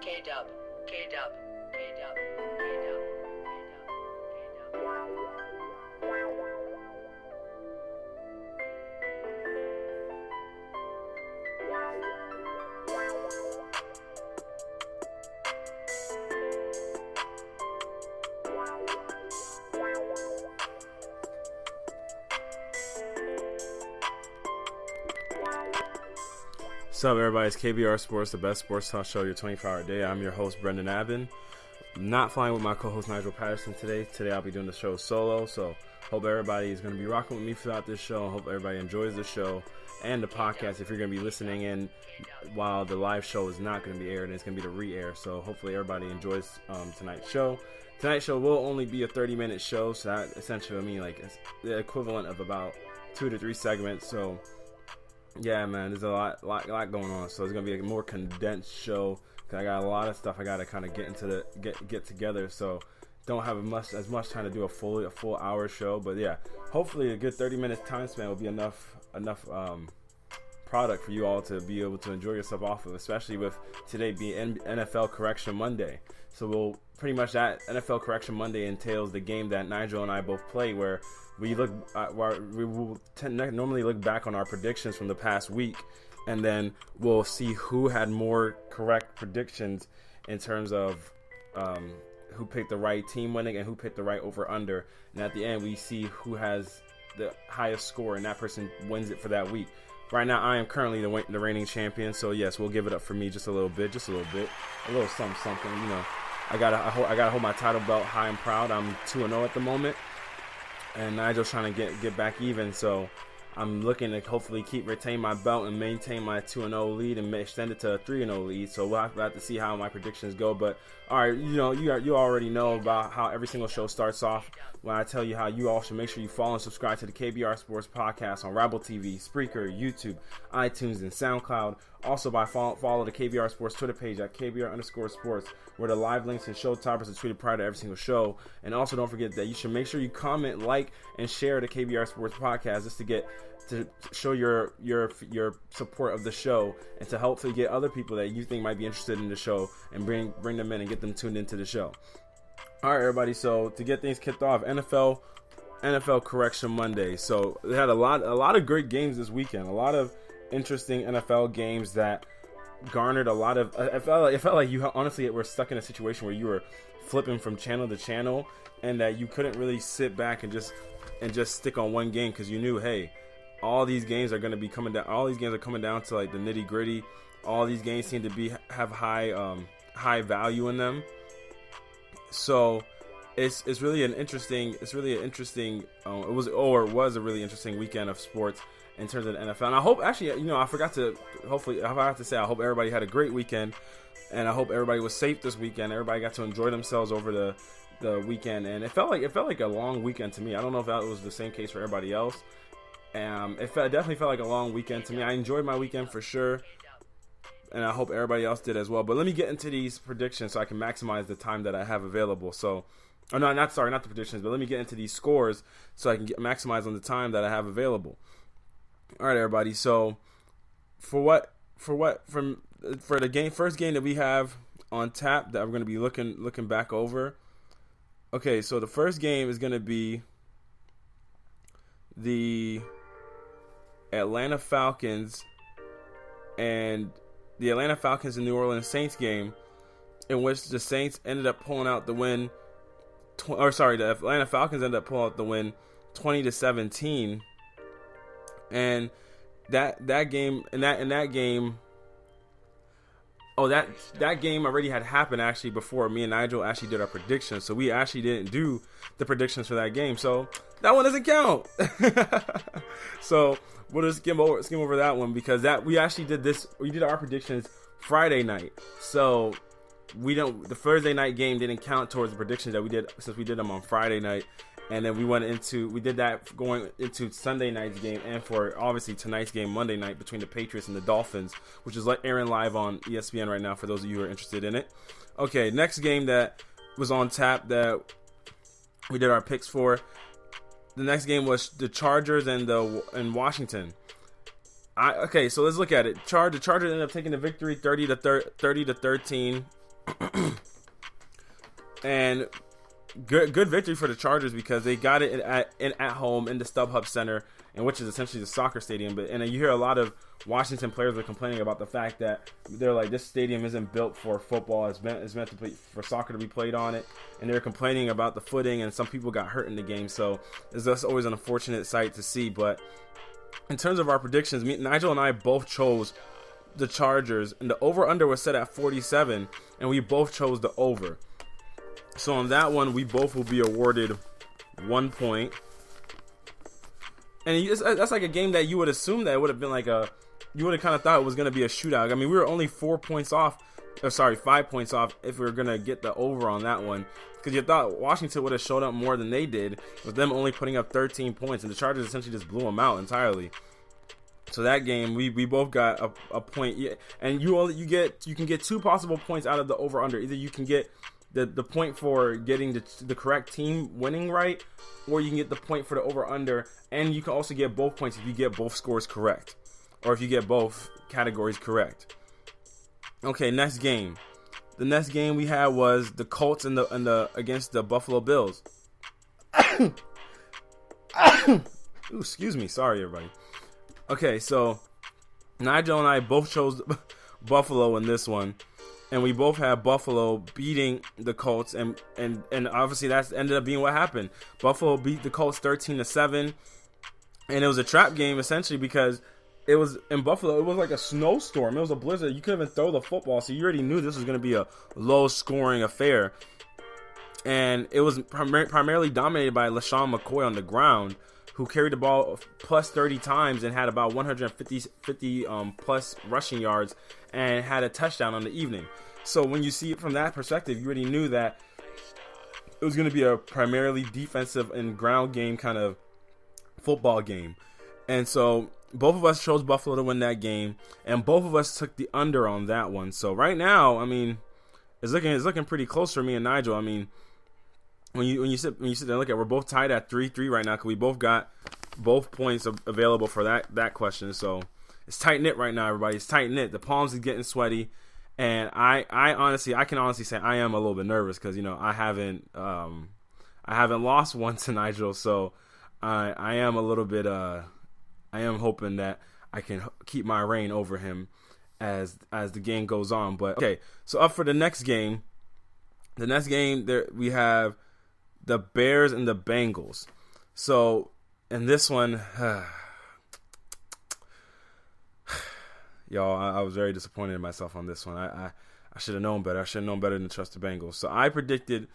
K-Dub, K-Dub, K-Dub, K-Dub, What's up, everybody? It's KBR Sports, the best sports talk show, your 24-hour day. I'm your host, Brendan Abbin. Not flying with my co-host, Nigel Patterson, today. Today, I'll be doing the show solo, so hope everybody is going to be rocking with me throughout this show. I hope everybody enjoys the show and the podcast. If you're going to be listening in while the live show is not going to be aired, and it's going to be the re-air, so hopefully everybody enjoys tonight's show. Tonight's show will only be a 30-minute show, so that essentially, it's the equivalent of about 2 to 3 segments, so yeah, man, there's a lot going on. So it's gonna be a more condensed show. Cause I got a lot of stuff I gotta kind of get together. So don't have as much time to do a full hour show. But yeah, hopefully a good 30 minutes time span will be enough product for you all to be able to enjoy yourself off of. Especially with today being NFL Correction Monday. So we'll pretty much that NFL Correction Monday entails the game that Nigel and I both play, where we will normally look back on our predictions from the past week, and then we'll see who had more correct predictions in terms of who picked the right team winning and who picked the right over-under. And at the end, we see who has the highest score, and that person wins it for that week. Right now, I am currently the reigning champion, so yes, we'll give it up for me just a little something. You know, I gotta hold my title belt high and proud. I'm 2-0 at the moment. And Nigel's trying to get back even, so I'm looking to hopefully retain my belt and maintain my 2-0 lead and extend it to a 3-0 lead. So we'll have to see how my predictions go. But all right, you already know about how every single show starts off when I tell you how you all should make sure you follow and subscribe to the KBR Sports Podcast on Rabble TV, Spreaker, YouTube, iTunes, and SoundCloud. Also by follow the KBR Sports Twitter page at KBR_sports, where the live links and show topics are tweeted prior to every single show. And also don't forget that you should make sure you comment, like, and share the KBR Sports Podcast just to show your support of the show, and to hopefully get other people that you think might be interested in the show and bring them in and get them tuned into the show. All right, everybody. So to get things kicked off, NFL Correction Monday. So they had a lot of great games this weekend. A lot of interesting NFL games that garnered a lot of. It felt like you honestly were stuck in a situation where you were flipping from channel to channel, and that you couldn't really sit back and just stick on one game, because you knew, hey, all these games are going to be coming down. All these games are coming down to like the nitty gritty. All these games seem to have high value in them. So it's really an interesting. It was a really interesting weekend of sports in terms of the NFL. And I hope, actually, I forgot to say, I hope everybody had a great weekend, and I hope everybody was safe this weekend. Everybody got to enjoy themselves over the weekend, and it felt like a long weekend to me. I don't know if that was the same case for everybody else. It definitely felt like a long weekend to me. I enjoyed my weekend for sure, and I hope everybody else did as well. But let me get into these predictions so I can maximize the time that I have available. So, not the predictions, but let me get into these scores so I can maximize on the time that I have available. All right, everybody. So, for the first game that we have on tap that we're going to be looking back over. Okay, so the first game is going to be the Atlanta Falcons and New Orleans Saints game, in which the Saints ended up pulling out the win. The Atlanta Falcons ended up pulling out the win 20-17. And that game already had happened actually before me and Nigel actually did our predictions. So we actually didn't do the predictions for that game. So that one doesn't count. So we'll just skim over that one, because we did our predictions Friday night. So the Thursday night game didn't count towards the predictions that we did, since we did them on Friday night. And then we did that going into Sunday night's game, and for obviously tonight's game, Monday night, between the Patriots and the Dolphins, which is airing live on ESPN right now for those of you who are interested in it. Okay, next game that was on tap that we did our picks for. The next game was the Chargers and Washington. Okay, so let's look at it. The Chargers ended up taking the victory 30-13. And good victory for the Chargers because they got it at home in the StubHub Center, and which is essentially the soccer stadium. But you hear a lot of Washington players are complaining about the fact that they're like, this stadium isn't built for football. It's meant to play for soccer to be played on it, and they're complaining about the footing, and some people got hurt in the game. So it's just always an unfortunate sight to see. But in terms of our predictions, Nigel and I both chose the Chargers, and the over/under was set at 47, and we both chose the over. So on that one, we both will be awarded 1 point. And that's like a game that you would assume that it would have been like you would have kind of thought it was going to be a shootout. I mean, we were only 5 points off if we were going to get the over on that one. Because you thought Washington would have showed up more than they did, with them only putting up 13 points. And the Chargers essentially just blew them out entirely. So that game, we both got a point. And you can get 2 possible points out of the over-under. Either you can get the point for getting the correct team winning right, or you can get the point for the over-under, and you can also get both points if you get both scores correct, or if you get both categories correct. Okay, next game. The next game we had was the Colts against the Buffalo Bills. Ooh, excuse me, sorry everybody. Okay, so Nigel and I both chose Buffalo in this one. And we both had Buffalo beating the Colts, and obviously that's ended up being what happened. Buffalo beat the Colts 13-7, and it was a trap game essentially because it was in Buffalo. It was like a snowstorm. It was a blizzard. You couldn't even throw the football, so you already knew this was going to be a low-scoring affair. And it was primarily dominated by LaShawn McCoy on the ground, who carried the ball plus 30 times and had about 150 plus rushing yards and had a touchdown on the evening. So when you see it from that perspective, you already knew that it was going to be a primarily defensive and ground game kind of football game. And so both of us chose Buffalo to win that game, and both of us took the under on that one. So right now, I mean, it's looking pretty close for me and Nigel. I mean, when you sit there and look at, we're both tied at 3-3 right now because we both got both points available for that question. So it's tight knit right now, everybody. It's tight knit. The palms are getting sweaty, and I can honestly say I am a little bit nervous because I haven't lost one to Nigel, so I am a little bit I am hoping that I can keep my reign over him as the game goes on. But okay, so up for the next game. The next game there we have the Bears and the Bengals. So in this one, y'all, I was very disappointed in myself on this one. I should have known better. I should have known better than to trust the Bengals. So I predicted,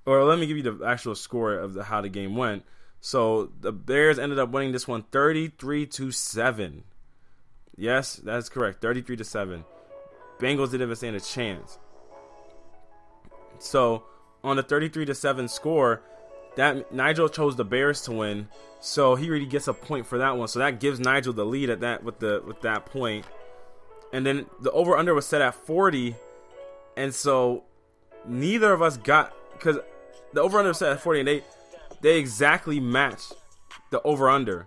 or let me give you the actual score of how the game went. So the Bears ended up winning this one 33-7. Yes, that's correct. 33-7. Bengals didn't even stand a chance. So on the 33-7 score, that Nigel chose the Bears to win, so he already gets a point for that one. So that gives Nigel the lead at that with that point. And then the over/under was set at 40, and so neither of us got, because the over/under was set at 40, and they exactly matched the over/under.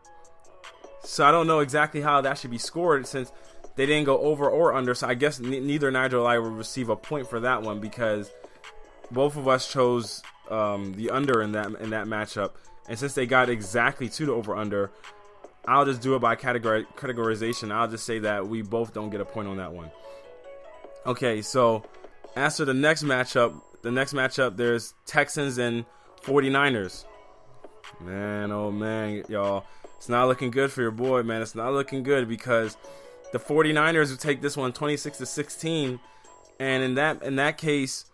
So I don't know exactly how that should be scored since they didn't go over or under. So I guess neither Nigel or I will receive a point for that one because both of us chose the under in that matchup, and since they got exactly to the over/under, I'll just do it by categorization. I'll just say that we both don't get a point on that one. Okay, so as for the next matchup, there's Texans and 49ers. Man, oh man, y'all, it's not looking good for your boy, man. It's not looking good because the 49ers will take this one 26-16, and in that case,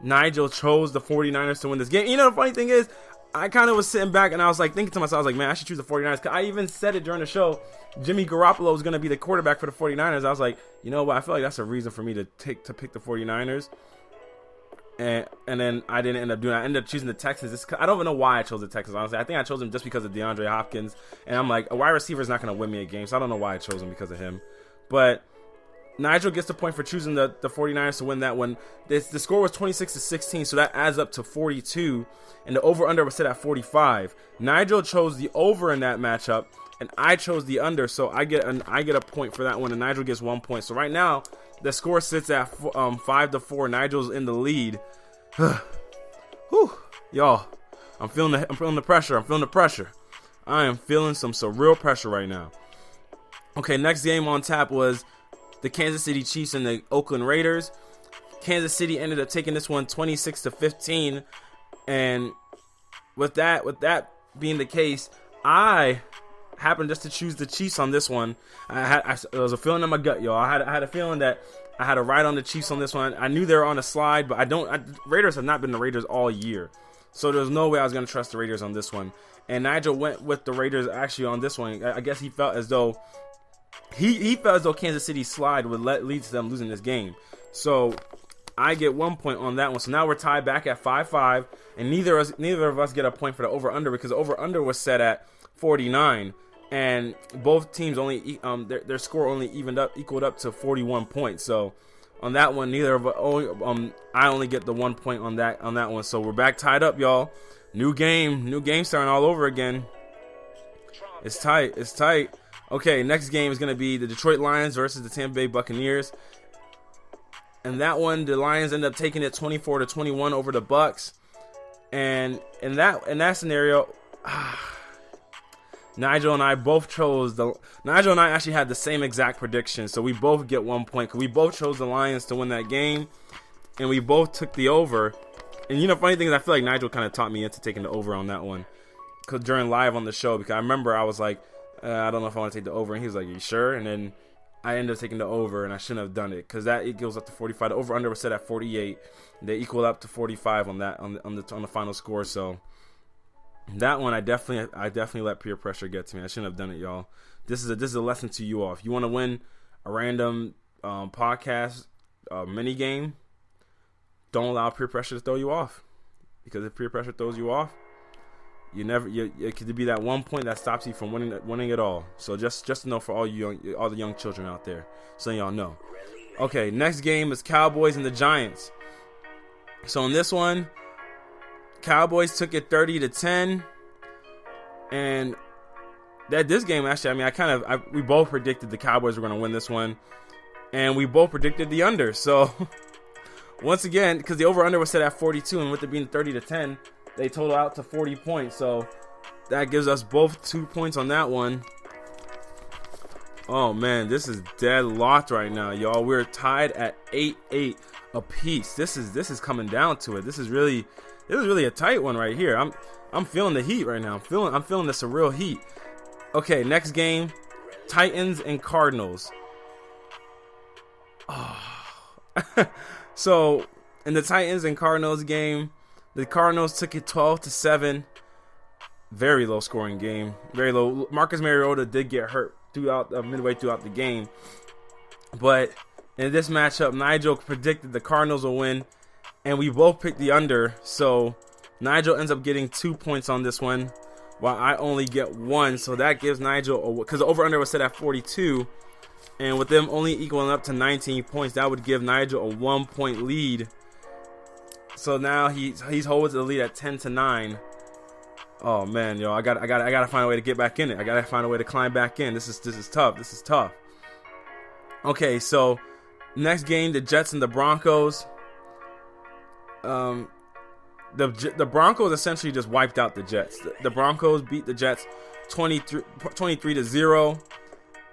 Nigel chose the 49ers to win this game. You know, the funny thing is, I kind of was sitting back and I was like thinking to myself, I was like, man, I should choose the 49ers. Cause I even said it during the show, Jimmy Garoppolo was going to be the quarterback for the 49ers. I was like, you know what? I feel like that's a reason for me to pick the 49ers. And then I didn't end up doing it. I ended up choosing the Texans. I don't even know why I chose the Texans, honestly. I think I chose them just because of DeAndre Hopkins. And I'm like, a wide receiver is not going to win me a game. So I don't know why I chose him because of him. But Nigel gets the point for choosing the 49ers to win that one. The score was 26-16, so that adds up to 42, and the over/under was set at 45. Nigel chose the over in that matchup, and I chose the under, so I get a point for that one, and Nigel gets 1 point. So right now, The score sits at 5-4. Nigel's in the lead. Whew, y'all, I'm feeling the pressure. I'm feeling the pressure. I am feeling some surreal pressure right now. Okay, next game on tap was the Kansas City Chiefs and the Oakland Raiders. Kansas City ended up taking this one 26-15, and with that being the case, I happened just to choose the Chiefs on this one. It was a feeling in my gut, y'all. I had a feeling that I had a ride on the Chiefs on this one. I knew they were on a slide, but Raiders have not been the Raiders all year, so there's no way I was going to trust the Raiders on this one. And Nigel went with the Raiders actually on this one. I guess he felt as though he felt as though Kansas City's slide would lead to them losing this game. So I get 1 point on that one. So now we're tied back at 5-5, and neither of us get a point for the over/under because the over/under was set at 49, and both teams only their score only equaled up to 41 points. So on that one, I only get the 1 point on that one. So we're back tied up, y'all. New game starting all over again. It's tight. Okay, next game is going to be the Detroit Lions versus the Tampa Bay Buccaneers. And that one, the Lions end up taking it 24-21 over the Bucs. And in that scenario, Nigel and I actually had the same exact prediction. So we both get 1 point because we both chose the Lions to win that game, and we both took the over. And funny thing is, I feel like Nigel kind of taught me into taking the over on that one, because during live on the show, because I remember I was like, I don't know if I want to take the over, and he was like, "Are you sure?" And then I ended up taking the over, and I shouldn't have done it because it goes up to 45. The over under was set at 48. They equal up to 45 on the final score. So that one, I definitely let peer pressure get to me. I shouldn't have done it, y'all. This is a lesson to you all. If you want to win a random podcast mini game, don't allow peer pressure to throw you off, because if peer pressure throws you off, it could be that 1 point that stops you from winning it all. So just to know for all the young children out there, so y'all know. Okay, next game is Cowboys and the Giants. So in this one, Cowboys took it 30-10, and this game actually, we both predicted the Cowboys were going to win this one, and we both predicted the under. So once again, because the over under was set at 42, and with it being 30-10. They total out to 40 points, so that gives us both 2 points on that one. Oh man, this is deadlocked right now, y'all. We're tied at 8-8 apiece. This is coming down to it. This is really a tight one right here. I'm feeling the heat right now. I'm feeling the surreal heat. Okay, next game, Titans and Cardinals. Oh. So in the Titans and Cardinals game, the Cardinals took it 12-7. Very low scoring game. Very low. Marcus Mariota did get hurt midway throughout the game. But in this matchup, Nigel predicted the Cardinals will win, and we both picked the under. So Nigel ends up getting 2 points on this one, while I only get 1. So that gives Nigel, because the over under was set at 42, and with them only equaling up to 19 points, that would give Nigel a 1 point lead. So now he's holding the lead at 10-9. Oh man, yo, I gotta find a way to get back in it. I gotta find a way to climb back in. This is tough. This is tough. Okay, so next game, the Jets and the Broncos. The Broncos essentially just wiped out the Jets. The Broncos beat the Jets 23-0.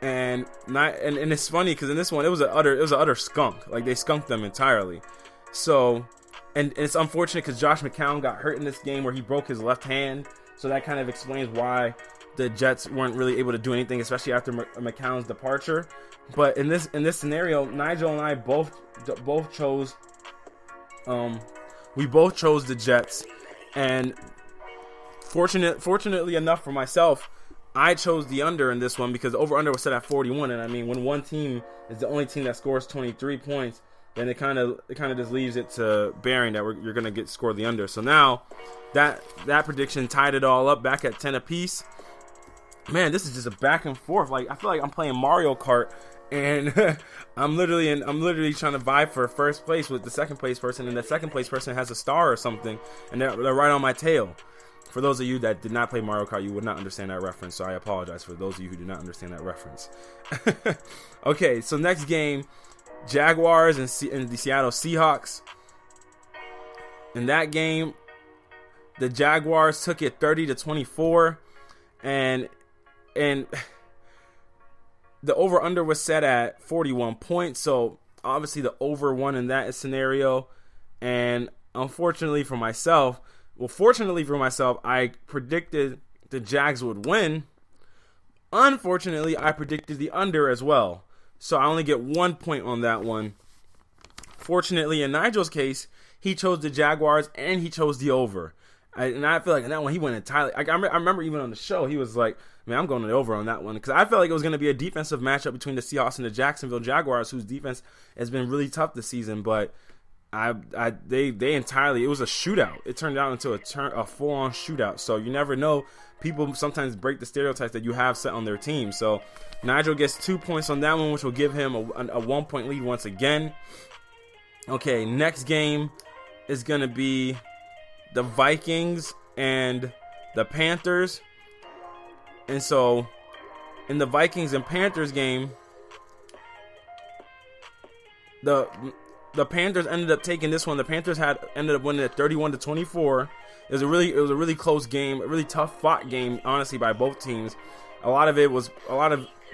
And it's funny because in this one it was an utter skunk. Like, they skunked them entirely. So, and it's unfortunate because Josh McCown got hurt in this game where he broke his left hand. So that kind of explains why the Jets weren't really able to do anything, especially after McCown's departure. But in this scenario, Nigel and I both chose the Jets, and fortunately enough for myself, I chose the under in this one because the over-under was set at 41, and I mean, when one team is the only team that scores 23 points, then it kind of just leaves it to bearing that you're going to score the under. So now that prediction tied it all up back at 10 apiece. Man, this is just a back and forth. Like, I feel like I'm playing Mario Kart, and I'm literally trying to vie for first place with the second place person, and the second place person has a star or something, and they're right on my tail. For those of you that did not play Mario Kart, you would not understand that reference, so I apologize for those of you who did not understand that reference. Okay, so next game, Jaguars and the Seattle Seahawks. In that game, the Jaguars took it 30-24, and the over-under was set at 41 points. So obviously the over won in that scenario. And fortunately for myself, I predicted the Jags would win. Unfortunately, I predicted the under as well. So I only get 1 point on that one. Fortunately, in Nigel's case, he chose the Jaguars and he chose the over. And I feel like in that one, he went entirely. I remember even on the show, he was like, man, I'm going to the over on that one. Because I felt like it was going to be a defensive matchup between the Seahawks and the Jacksonville Jaguars, whose defense has been really tough this season. But they entirely, it was a shootout. It turned out into a full-on shootout. So you never know. People sometimes break the stereotypes that you have set on their team. So Nigel gets 2 points on that one, which will give him a 1 point lead once again. Okay, next game is going to be the Vikings and the Panthers. And so in the Vikings and Panthers game, the Panthers ended up taking this one. The Panthers ended up winning it 31-24. It was a really close game, a really tough fought game, honestly, by both teams. A lot of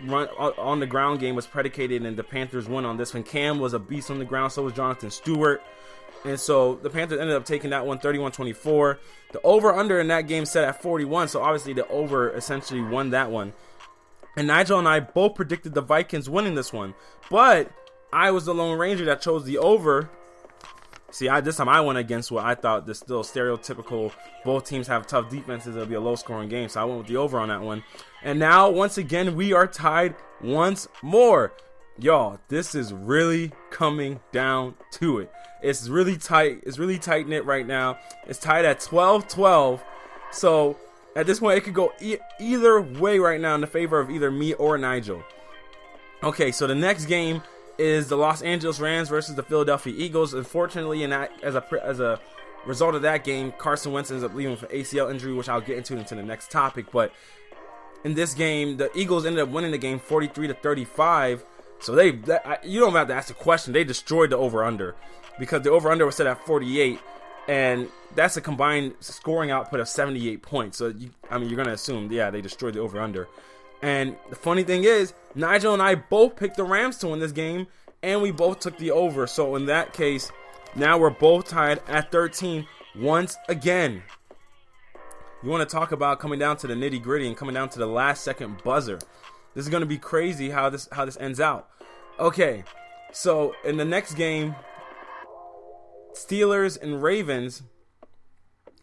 run on the ground game was predicated, and the Panthers won on this one. Cam was a beast on the ground, so was Jonathan Stewart. And so the Panthers ended up taking that one 31-24. The over-under in that game set at 41, so obviously the over essentially won that one. And Nigel and I both predicted the Vikings winning this one. But I was the Lone Ranger that chose the over. See, this time I went against what I thought the still stereotypical, both teams have tough defenses, it'll be a low-scoring game, so I went with the over on that one. And now, once again, we are tied once more. Y'all, this is really coming down to it. It's really tight. It's really tight-knit right now. It's tied at 12-12. So, at this point, it could go either way right now in the favor of either me or Nigel. Okay, so the next game is the Los Angeles Rams versus the Philadelphia Eagles. Unfortunately, as a result of that game, Carson Wentz ends up leaving with an ACL injury, which I'll get into the next topic. But in this game, the Eagles ended up winning the game 43-35. So you don't have to ask the question. They destroyed the over/under because the over/under was set at 48, and that's a combined scoring output of 78 points. So you're gonna assume, yeah, they destroyed the over/under. And the funny thing is, Nigel and I both picked the Rams to win this game, and we both took the over. So in that case, now we're both tied at 13 once again. You want to talk about coming down to the nitty gritty and coming down to the last second buzzer. This is going to be crazy how this ends out. Okay, so in the next game, Steelers and Ravens.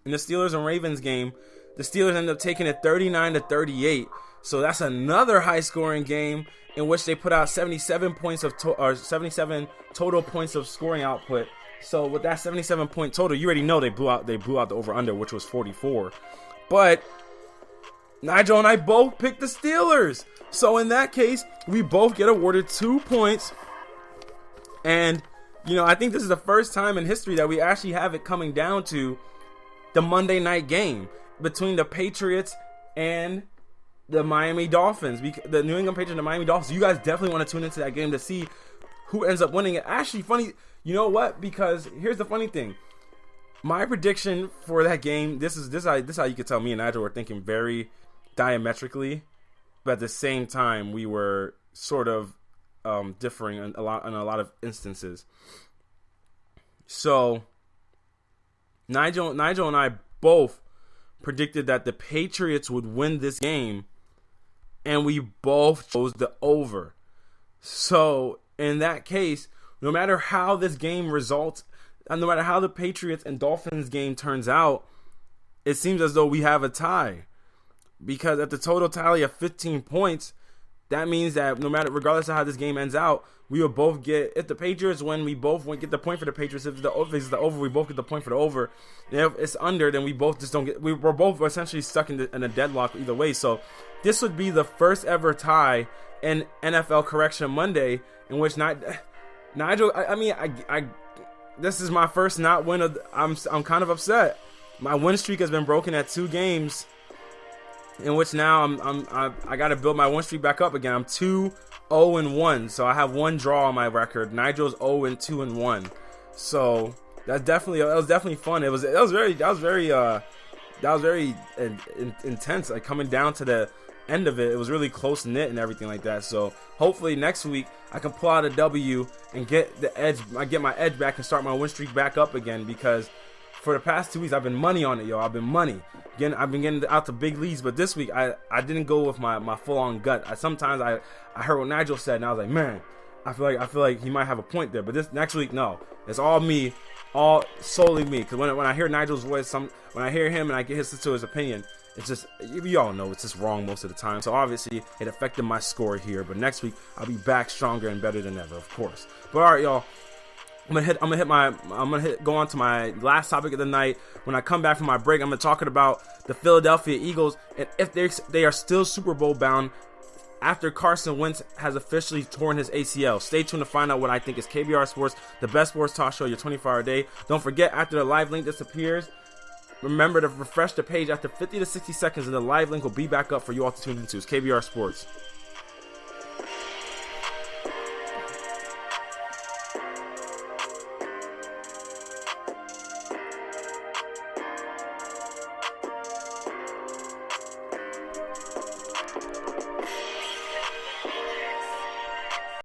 In the Steelers and Ravens game, the Steelers ended up taking it 39-38. So that's another high-scoring game in which they put out 77 points of 77 total points of scoring output. So with that 77-point total, you already know they blew out the over/under, which was 44. But Nigel and I both picked the Steelers. So in that case, we both get awarded 2 points. And, I think this is the first time in history that we actually have it coming down to the Monday night game between the Patriots and the Miami Dolphins. The New England Patriots and the Miami Dolphins. You guys definitely want to tune into that game to see who ends up winning it. Actually, funny, you know what? Because here's the funny thing. My prediction for that game, this is how you could tell me and Nigel were thinking very diametrically, but at the same time we were sort of differing in a lot of instances. So Nigel and I both predicted that the Patriots would win this game, and we both chose the over. So in that case, no matter how this game results, and no matter how the Patriots and Dolphins game turns out, it seems as though we have a tie. Because at the total tally of 15 points, that means that regardless of how this game ends out, we will both get, if the Patriots win, we both get the point for the Patriots. If it's the over, we both get the point for the over. And if it's under, then we both just don't get, we're both essentially stuck in a deadlock either way. So this would be the first ever tie in NFL Correction Monday in which Nigel, this is my first not win. I'm kind of upset. My win streak has been broken at 2 games, in which now I got to build my win streak back up again. I'm 2-0 0-1, so I have 1 draw on my record. Nigel's 0-2-1, so that was definitely fun. That was very intense. Like coming down to the end of it, it was really close knit and everything like that. So hopefully next week I can pull out a W and get the edge. I get my edge back and start my win streak back up again, because for the past 2 weeks I've been money on it, yo. I've been getting out to big leads, but this week I didn't go with my full on gut. Sometimes I heard what Nigel said and I was like, man, I feel like he might have a point there. But this next week, no, it's all me, all solely me. Because when I hear Nigel's voice, when I hear him and I get to his opinion, it's just, you all know it's just wrong most of the time. So obviously it affected my score here. But next week I'll be back stronger and better than ever, of course. But all right, y'all. I'm gonna go on to my last topic of the night. When I come back from my break, I'm gonna talking about the Philadelphia Eagles and if they are still Super Bowl bound after Carson Wentz has officially torn his ACL. Stay tuned to find out what I think. Is KBR Sports, the best sports talk show, your 24-hour day. Don't forget, after the live link disappears, remember to refresh the page after 50 to 60 seconds, and the live link will be back up for you all to tune into. It's KBR Sports.